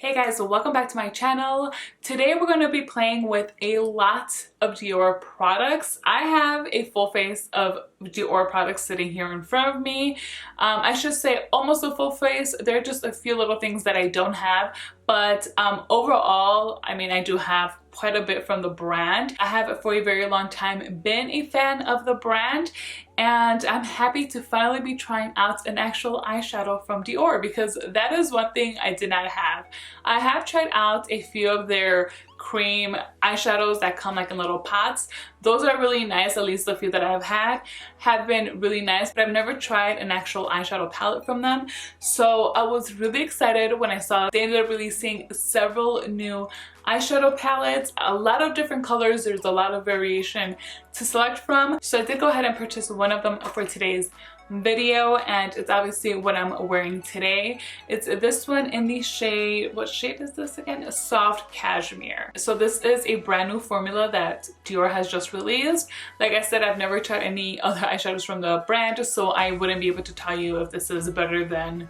Hey guys, so welcome back to my channel. Today we're going to be playing with a lot of Dior products. I have a full face of Dior products sitting here in front of me. I should say almost a full face. There are just a few little things that I don't have, but overall, I mean, I do have quite a bit from the brand. I have for a very long time been a fan of the brand, and I'm happy to finally be trying out an actual eyeshadow from Dior because that is one thing I did not have. I have tried out a few of their cream eyeshadows that come like in little pots. Those are really nice, at least the few that I've had have been really nice, but I've never tried an actual eyeshadow palette from them. So I was really excited when I saw they ended up releasing several new eyeshadow palettes, a lot of different colors. There's a lot of variation to select from. So I did go ahead and purchase one of them for today's video, and it's obviously what I'm wearing today. It's this one in the shade, what shade is this again? Soft Cashmere. So this is a brand new formula that Dior has just released. Like I said, I've never tried any other eyeshadows from the brand, so I wouldn't be able to tell you if this is better than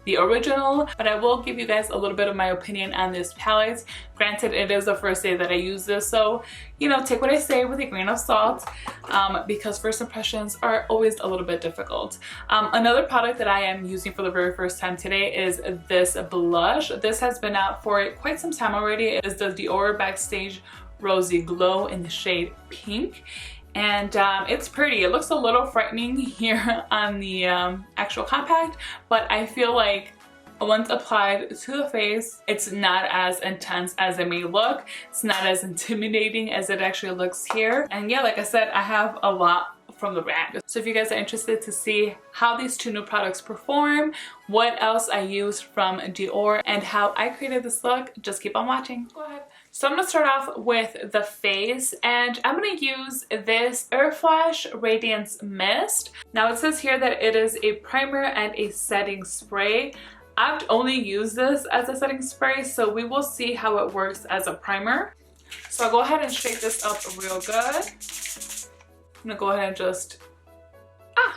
the original, but I will give you guys a little bit of my opinion on this palette. Granted, it is the first day that I use this, so you know, take what I say with a grain of salt, because first impressions are always a little bit difficult. Another product that I am using for the very first time today is this blush. This has been out for quite some time already. It is the Dior Backstage Rosy Glow in the shade Pink. And it's pretty. It looks a little frightening here on the actual compact, but I feel like once applied to the face, it's not as intense as it may look. It's not as intimidating as it actually looks here. And yeah, like I said, I have a lot from the brand. So if you guys are interested to see how these two new products perform, what else I used from Dior, and how I created this look, just keep on watching. Go ahead. So I'm going to start off with the face, and I'm going to use this Airflash Radiance Mist. Now it says here that it is a primer and a setting spray. I've only used this as a setting spray, so we will see how it works as a primer. So I'll go ahead and shake this up real good. I'm going to go ahead and just,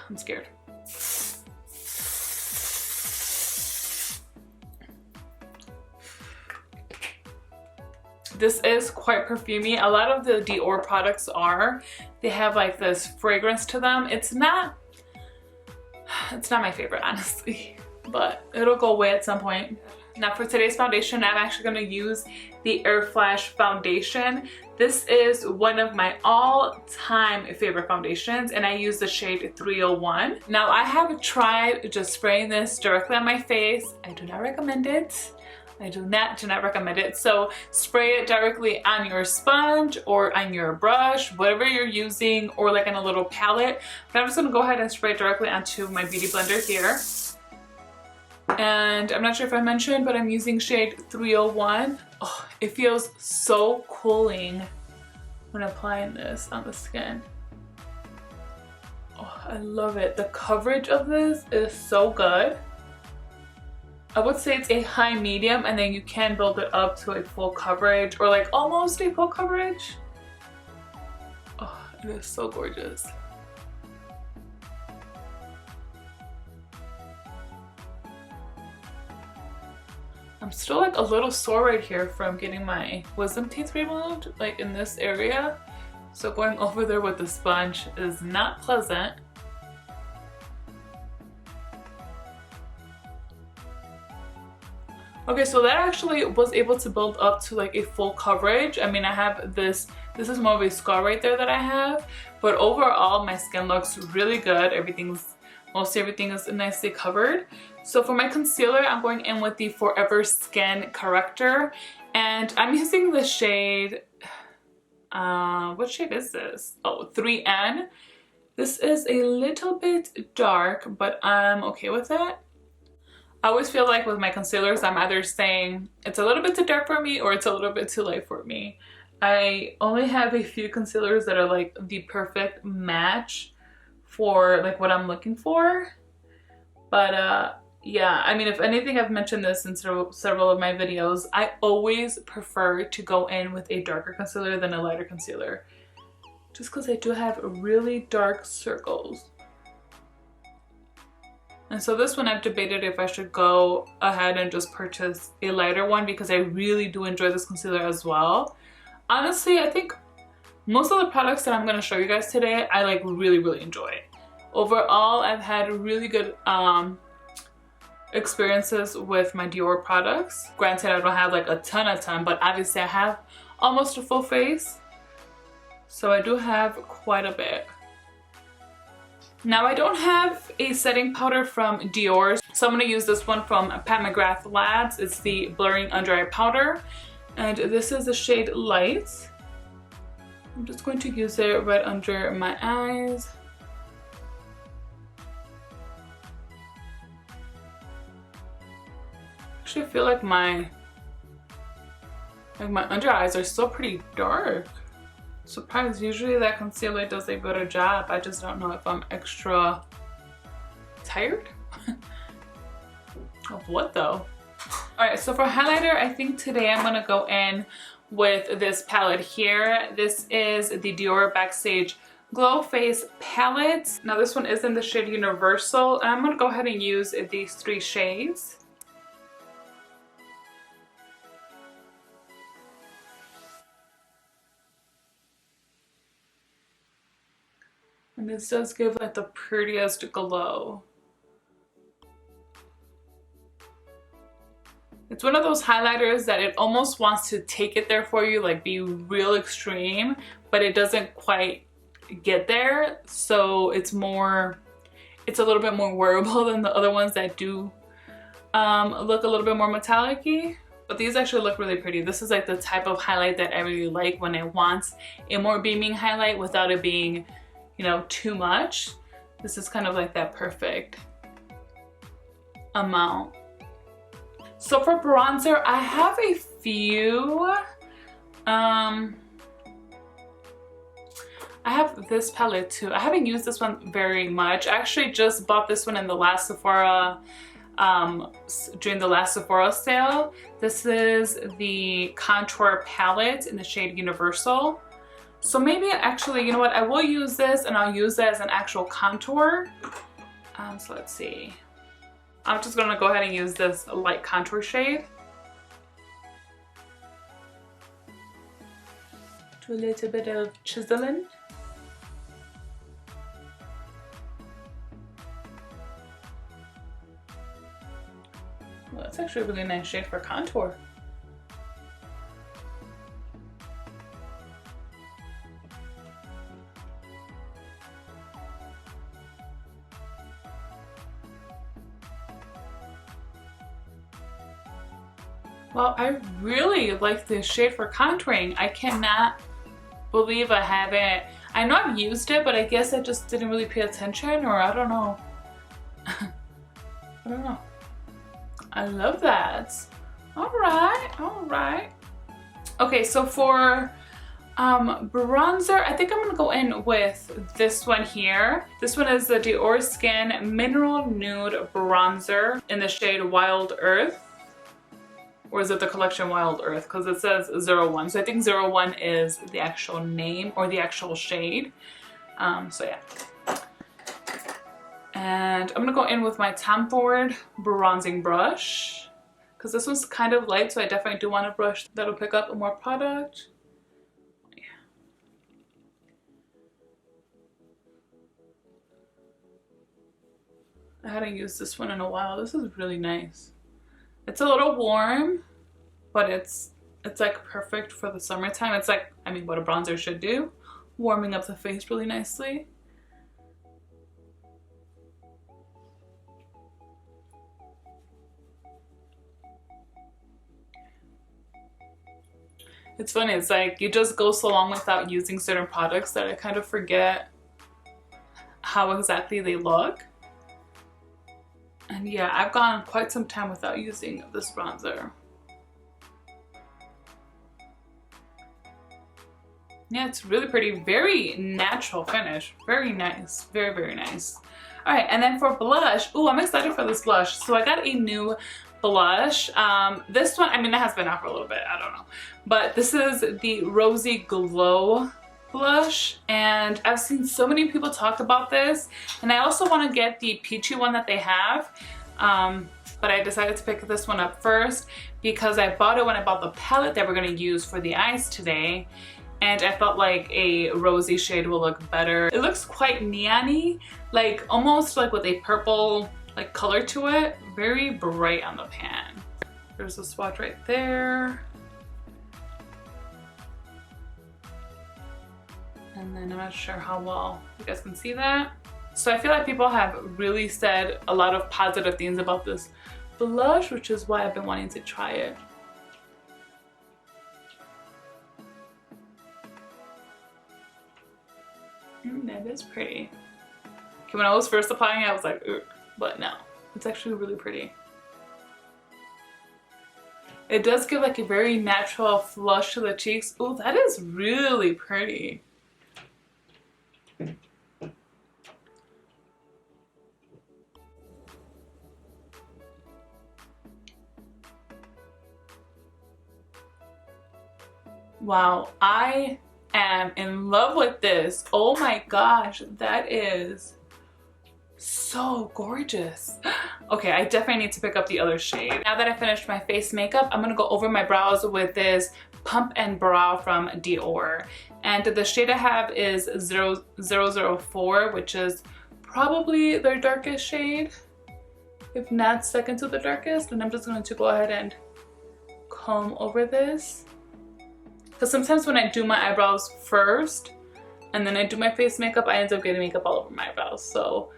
I'm scared. This is quite perfumey. A lot of the Dior products are. They have like this fragrance to them. It's not my favorite, honestly, but it'll go away at some point. Now for today's foundation, I'm actually going to use the Airflash foundation. This is one of my all-time favorite foundations, and I use the shade 301. Now I have tried just spraying this directly on my face. I do not recommend it. I do not recommend it. So spray it directly on your sponge or on your brush, whatever you're using, or like in a little palette. But I'm just gonna go ahead and spray it directly onto my beauty blender here. And I'm not sure if I mentioned, but I'm using shade 301. Oh, it feels so cooling when applying this on the skin. Oh, I love it. The coverage of this is so good. I would say it's a high medium, and then you can build it up to a full coverage, or like almost a full coverage. Oh, it is so gorgeous. I'm still like a little sore right here from getting my wisdom teeth removed, like in this area. So going over there with the sponge is not pleasant. Okay, so that actually was able to build up to like a full coverage. I mean, I have this is more of a scar right there that I have, but overall my skin looks really good. Mostly everything is nicely covered. So for my concealer, I'm going in with the Forever Skin Corrector, and I'm using the shade, what shade is this? Oh, 3N. This is a little bit dark, but I'm okay with it. I always feel like with my concealers, I'm either saying it's a little bit too dark for me or it's a little bit too light for me. I only have a few concealers that are like the perfect match for like what I'm looking for. But yeah, I mean, if anything, I've mentioned this in several of my videos. I always prefer to go in with a darker concealer than a lighter concealer, just because I do have really dark circles. And so this one I've debated if I should go ahead and just purchase a lighter one because I really do enjoy this concealer as well. Honestly, I think most of the products that I'm going to show you guys today, I like really enjoy. Overall, I've had really good experiences with my Dior products. Granted, I don't have like a ton, but obviously I have almost a full face. So I do have quite a bit. Now I don't have a setting powder from Dior, so I'm going to use this one from Pat McGrath Labs. It's the Blurring Under Eye Powder, and this is the shade Light. I'm just going to use it right under my eyes. Actually, I feel like my under eyes are still pretty dark. Surprised. Usually that concealer does a better job. I just don't know if I'm extra tired of what though. Alright, so for highlighter, I think today I'm gonna go in with this palette here. This is the Dior Backstage Glow Face palette. Now this one is in the shade Universal, and I'm gonna go ahead and use these 3 shades. And this does give like the prettiest glow. It's one of those highlighters that it almost wants to take it there for you, like be real extreme, but it doesn't quite get there. So it's a little bit more wearable than the other ones that do look a little bit more metallic-y. But these actually look really pretty. This is like the type of highlight that I really like when I want a more beaming highlight without it being, you know, too much. This is kind of like that perfect amount. So for bronzer, I have a few. I have this palette too. I haven't used this one very much. I actually just bought this one in the last Sephora, during the last Sephora sale. This is the Contour palette in the shade Universal. So maybe actually, you know what, I will use this and I'll use it as an actual contour. So let's see. I'm just gonna go ahead and use this light contour shade. Do a little bit of chiseling. Well, that's actually a really nice shade for contour. Well, I really like this shade for contouring. I cannot believe I haven't. I know I've used it, but I guess I just didn't really pay attention, or I don't know. I don't know. I love that. All right. Okay, so for bronzer, I think I'm gonna go in with this one here. This one is the Dior Skin Mineral Nude Bronzer in the shade Wild Earth. Or is it the collection Wild Earth? Because it says 01. So I think 01 is the actual name or the actual shade. So yeah. And I'm gonna go in with my Tom Ford bronzing brush, because this one's kind of light, so I definitely do want a brush that'll pick up more product. Yeah. I hadn't used this one in a while. This is really nice. It's a little warm, but it's like perfect for the summertime. It's like, I mean, what a bronzer should do, warming up the face really nicely. It's funny, it's like you just go so long without using certain products that I kind of forget how exactly they look. And yeah, I've gone quite some time without using this bronzer. Yeah, it's really pretty. Very natural finish. Very nice. Very nice. Alright, and then for blush, ooh, I'm excited for this blush. So I got a new blush. This one, I mean, it has been out for a little bit. I don't know. But this is the Rosy Glow blush, and I've seen so many people talk about this, and I also want to get the peachy one that they have, but I decided to pick this one up first because I bought it when I bought the palette that we're going to use for the eyes today, and I felt like a rosy shade will look better. It looks quite neon-y, like almost like with a purple like color to it, very bright on the pan. There's a swatch right there. And then I'm not sure how well you guys can see that. So I feel like people have really said a lot of positive things about this blush, which is why I've been wanting to try it. That is pretty. Okay, when I was first applying it, I was like, ugh, but no, it's actually really pretty. It does give like a very natural flush to the cheeks. Oh, that is really pretty. Wow, I am in love with this. Oh my gosh, that is so gorgeous. Okay, I definitely need to pick up the other shade. Now that I finished my face makeup, I'm gonna go over my brows with this Pump and Brow from Dior. And the shade I have is 004, which is probably their darkest shade, if not second to the darkest. And I'm just going to go ahead and comb over this. Because sometimes when I do my eyebrows first and then I do my face makeup, I end up getting makeup all over my eyebrows. So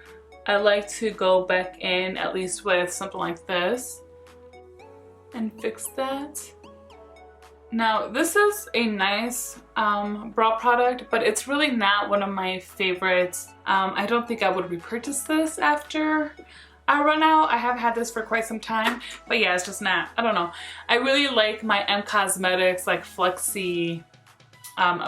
I like to go back in at least with something like this and fix that. Now this is a nice brow product, but it's really not one of my favorites. I don't think I would repurchase this after I run out. I have had this for quite some time, but yeah, it's just not, I don't know. I really like my Cosmetics like Flexi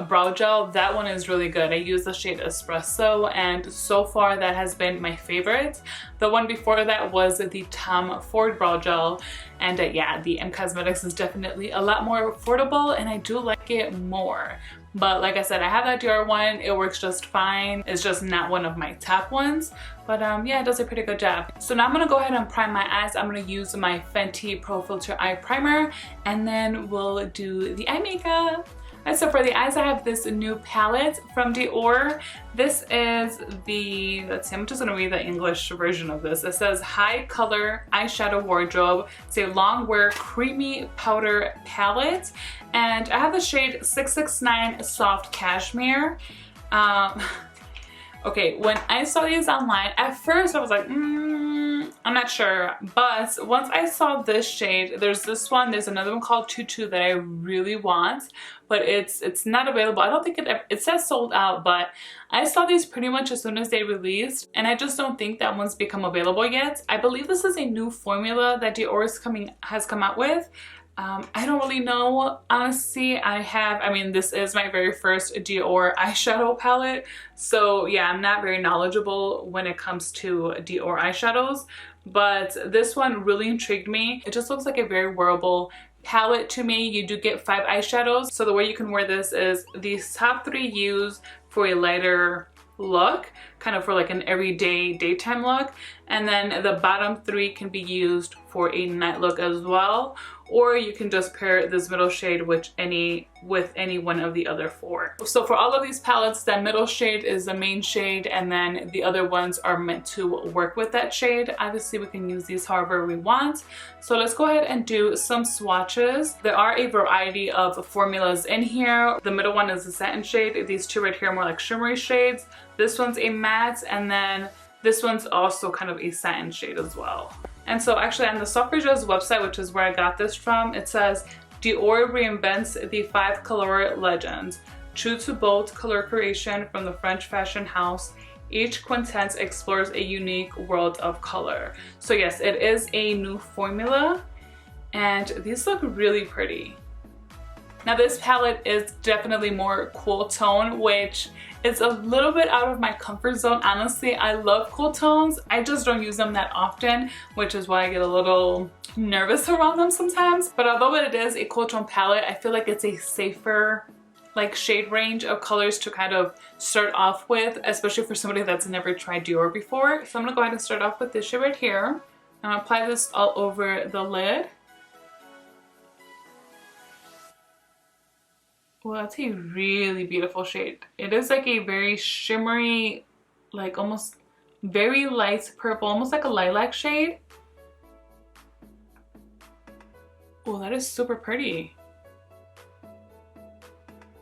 brow gel. That one is really good. I use the shade Espresso, and so far that has been my favorite. The one before that was the Tom Ford brow gel, and yeah, the Cosmetics is definitely a lot more affordable and I do like it more. But like I said, I have that Dior one. It works just fine. It's just not one of my top ones. But yeah, it does a pretty good job. So now I'm going to go ahead and prime my eyes. I'm going to use my Fenty Pro Filter Eye Primer, and then we'll do the eye makeup. And so for the eyes, I have this new palette from Dior. This is the, let's see, I'm just gonna read the English version of this. It says High Color Eyeshadow Wardrobe. It's a long wear creamy powder palette. And I have the shade 669 Soft Cashmere. Okay, when I saw these online, at first I was like, I'm not sure. But once I saw this shade, there's this one, there's another one called Tutu that I really want, but it's not available. I don't think it says sold out, but I saw these pretty much as soon as they released, and I just don't think that one's become available yet. I believe this is a new formula that Dior has come out with. I don't really know, honestly. I mean, this is my very first Dior eyeshadow palette. So yeah, I'm not very knowledgeable when it comes to Dior eyeshadows, but this one really intrigued me. It just looks like a very wearable palette to me. You do get 5 eyeshadows. So the way you can wear this is these top 3 use for a lighter look, kind of for like an everyday daytime look, and then the bottom 3 can be used for a night look as well, or you can just pair this middle shade with any one of the other 4. So for all of these palettes, that middle shade is the main shade, and then the other ones are meant to work with that shade. Obviously we can use these however we want. So let's go ahead and do some swatches. There are a variety of formulas in here. The middle one is a satin shade. These 2 right here are more like shimmery shades. This one's a matte, and then this one's also kind of a satin shade as well. And so actually on the Selfridges website, which is where I got this from, it says Dior reinvents the 5 Coloure legends. True to bold color creation from the French fashion house, each quintet explores a unique world of color. So yes, it is a new formula, and these look really pretty. Now this palette is definitely more cool tone, which is a little bit out of my comfort zone. Honestly, I love cool tones. I just don't use them that often, which is why I get a little nervous around them sometimes. But although it is a cool tone palette, I feel like it's a safer like shade range of colors to kind of start off with, especially for somebody that's never tried Dior before. So I'm gonna go ahead and start off with this shade right here. I'm gonna apply this all over the lid. Well, that's a really beautiful shade. It is like a very shimmery, like almost very light purple, almost like a lilac shade. Oh, that is super pretty.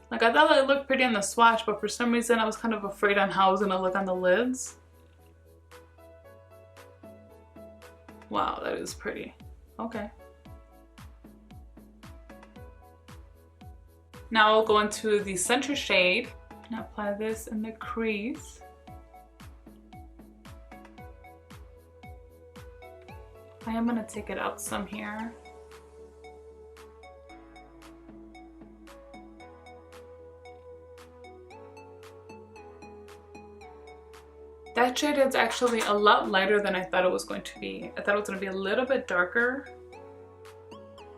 Like, I thought it looked pretty on the swatch, but for some reason I was kind of afraid on how it was gonna look on the lids. Wow, that is pretty. Okay. Now I'll go into the center shade and apply this in the crease. I am gonna take it out some here. That shade is actually a lot lighter than I thought it was going to be. I thought it was going to be a little bit darker,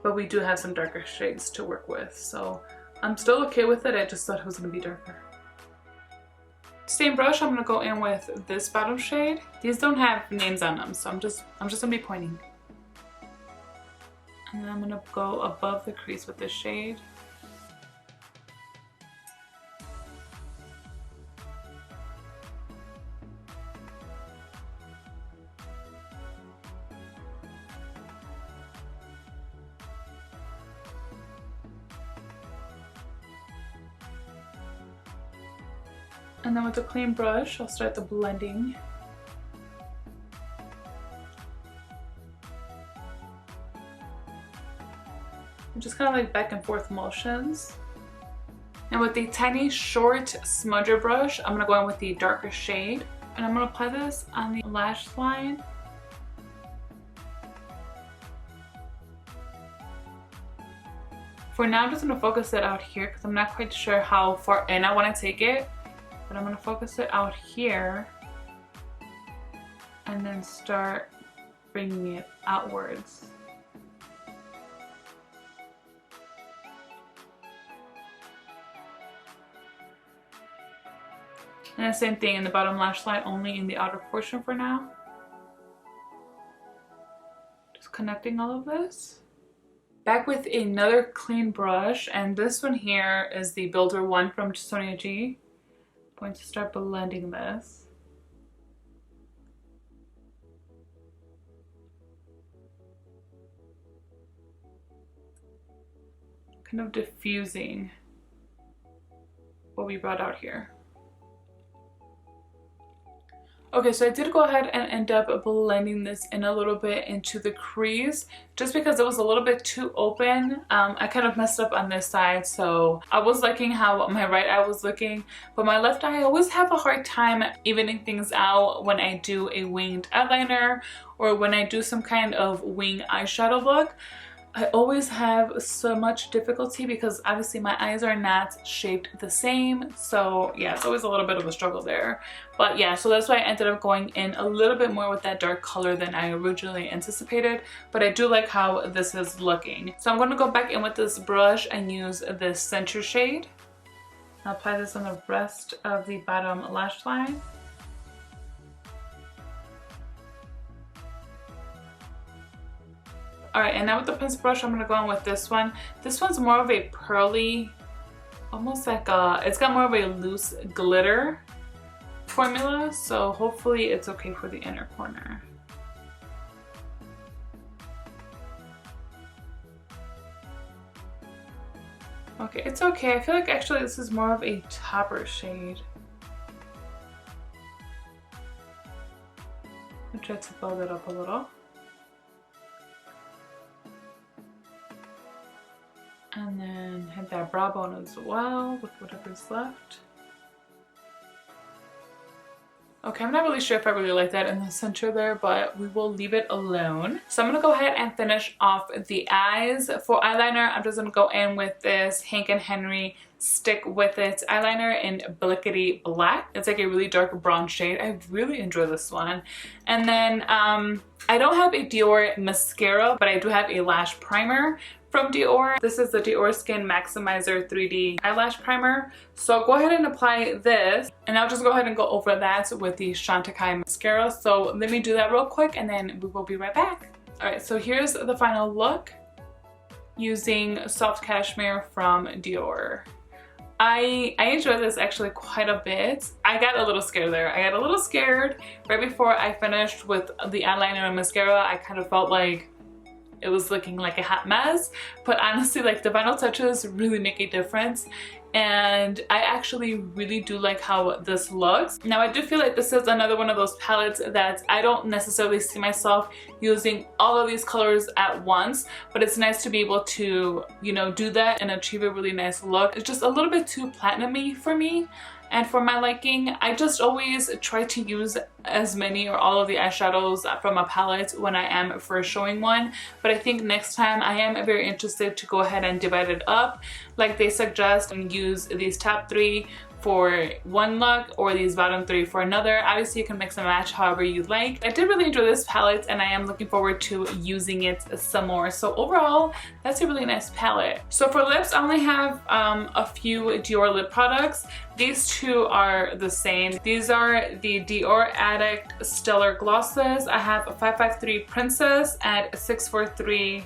but we do have some darker shades to work with, so I'm still okay with it. I just thought it was going to be darker. Same brush, I'm going to go in with this bottom shade. These don't have names on them, so I'm just going to be pointing. And then I'm going to go above the crease with this shade. And then with a clean brush, I'll start the blending. And just kind of like back and forth motions. And with the tiny short smudger brush, I'm gonna go in with the darker shade. And I'm gonna apply this on the lash line. For now, I'm just gonna focus it out here because I'm not quite sure how far in I wanna take it. But I'm going to focus it out here and then start bringing it outwards. And the same thing in the bottom lash line, only in the outer portion for now. Just connecting all of this. Back with another clean brush, and this one here is the Builder one from Sonia G. Going to start blending this. Kind of diffusing what we brought out here. Okay, so I did go ahead and end up blending this in a little bit into the crease just because it was a little bit too open. I kind of messed up on this side, so I was liking how my right eye was looking, but my left eye, I always have a hard time evening things out when I do a winged eyeliner or when I do some kind of wing eyeshadow look. I always have so much difficulty because obviously my eyes are not shaped the same, so yeah, it's always a little bit of a struggle there. But yeah, so that's why I ended up going in a little bit more with that dark color than I originally anticipated, but I do like how this is looking. So I'm going to go back in with this brush and use this center shade. I'll apply this on the rest of the bottom lash line. Alright, and now with the pencil brush, I'm going to go in with this one. This one's more of a pearly, almost like a, it's got more of a loose glitter formula, so hopefully it's okay for the inner corner. Okay, it's okay. I feel like actually this is more of a topper shade. I'll try to build it up a little. And then hit that brow bone as well with whatever's left. Okay, I'm not really sure if I really like that in the center there, but we will leave it alone. So I'm going to go ahead and finish off the eyes. For eyeliner, I'm just going to go in with this Hank & Henry Stick With It eyeliner in Blickity Black. It's like a really dark brown shade. I really enjoy this one. And then I don't have a Dior mascara, but I do have a lash primer from Dior. This is the Dior Skin Maximizer 3D Eyelash Primer. So go ahead and apply this, and I'll just go ahead and go over that with the Chantecaille Mascara. So let me do that real quick and then we will be right back. Alright, so here's the final look using Soft Cashmere from Dior. I enjoyed this actually quite a bit. I got a little scared there. I got a little scared right before I finished with the eyeliner and mascara. I kind of felt like it was looking like a hot mess, but honestly, like, the final touches really make a difference, and I actually really do like how this looks. Now, I do feel like this is another one of those palettes that I don't necessarily see myself using all of these colors at once, but it's nice to be able to, you know, do that and achieve a really nice look. It's just a little bit too platinum-y for me. And for my liking, I just always try to use as many or all of the eyeshadows from a palette when I am first showing one. But I think next time I am very interested to go ahead and divide it up like they suggest and use these top 3 for one look or these bottom 3 for another. Obviously, you can mix and match however you like. I did really enjoy this palette and I am looking forward to using it some more. So overall, that's a really nice palette. So for lips, I only have a few Dior lip products. These two are the same. These are the Dior Addict Stellar Glosses. I have a 553 Princess and 643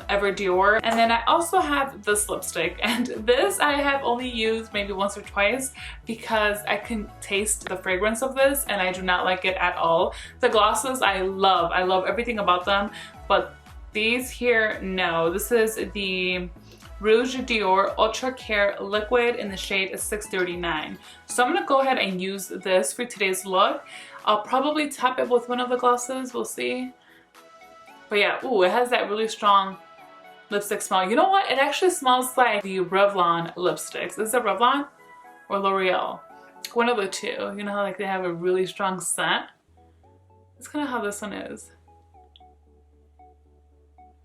Ever Dior, and then I also have this lipstick, and this I have only used maybe once or twice because I can taste the fragrance of this and I do not like it at all. The glosses I love everything about them, but these here, no. This is the Rouge Dior Ultra Care Liquid in the shade 639. So I'm gonna go ahead and use this for today's look. I'll probably top it with one of the glosses, we'll see. But yeah, ooh, it has that really strong lipstick smell. You know what? It actually smells like the Revlon lipsticks. Is it Revlon or L'Oreal? One of the two. You know how like they have a really strong scent? That's kind of how this one is.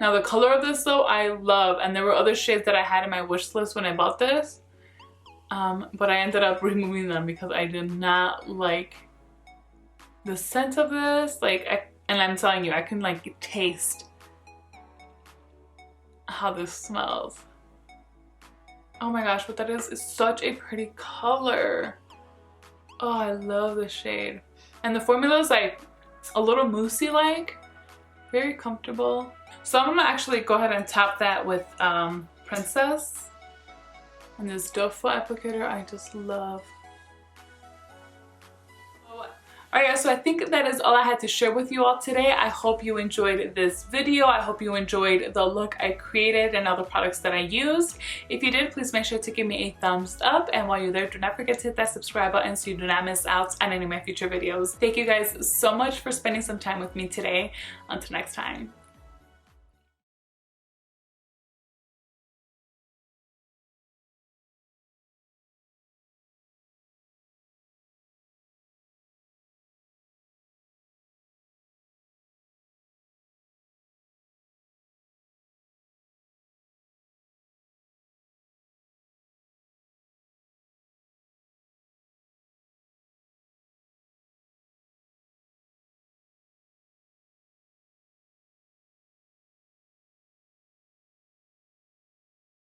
Now the color of this though, I love, and there were other shades that I had in my wish list when I bought this. But I ended up removing them because I did not like the scent of this. And I'm telling you, I can like taste how this smells. Oh my gosh, what that is such a pretty color. Oh, I love this shade. And the formula is like a little moussey like, very comfortable. So I'm gonna actually go ahead and top that with Princess. And this doe foot applicator I just love. Alright guys, so I think that is all I had to share with you all today. I hope you enjoyed this video. I hope you enjoyed the look I created and all the products that I used. If you did, please make sure to give me a thumbs up. And while you're there, do not forget to hit that subscribe button so you do not miss out on any of my future videos. Thank you guys so much for spending some time with me today. Until next time.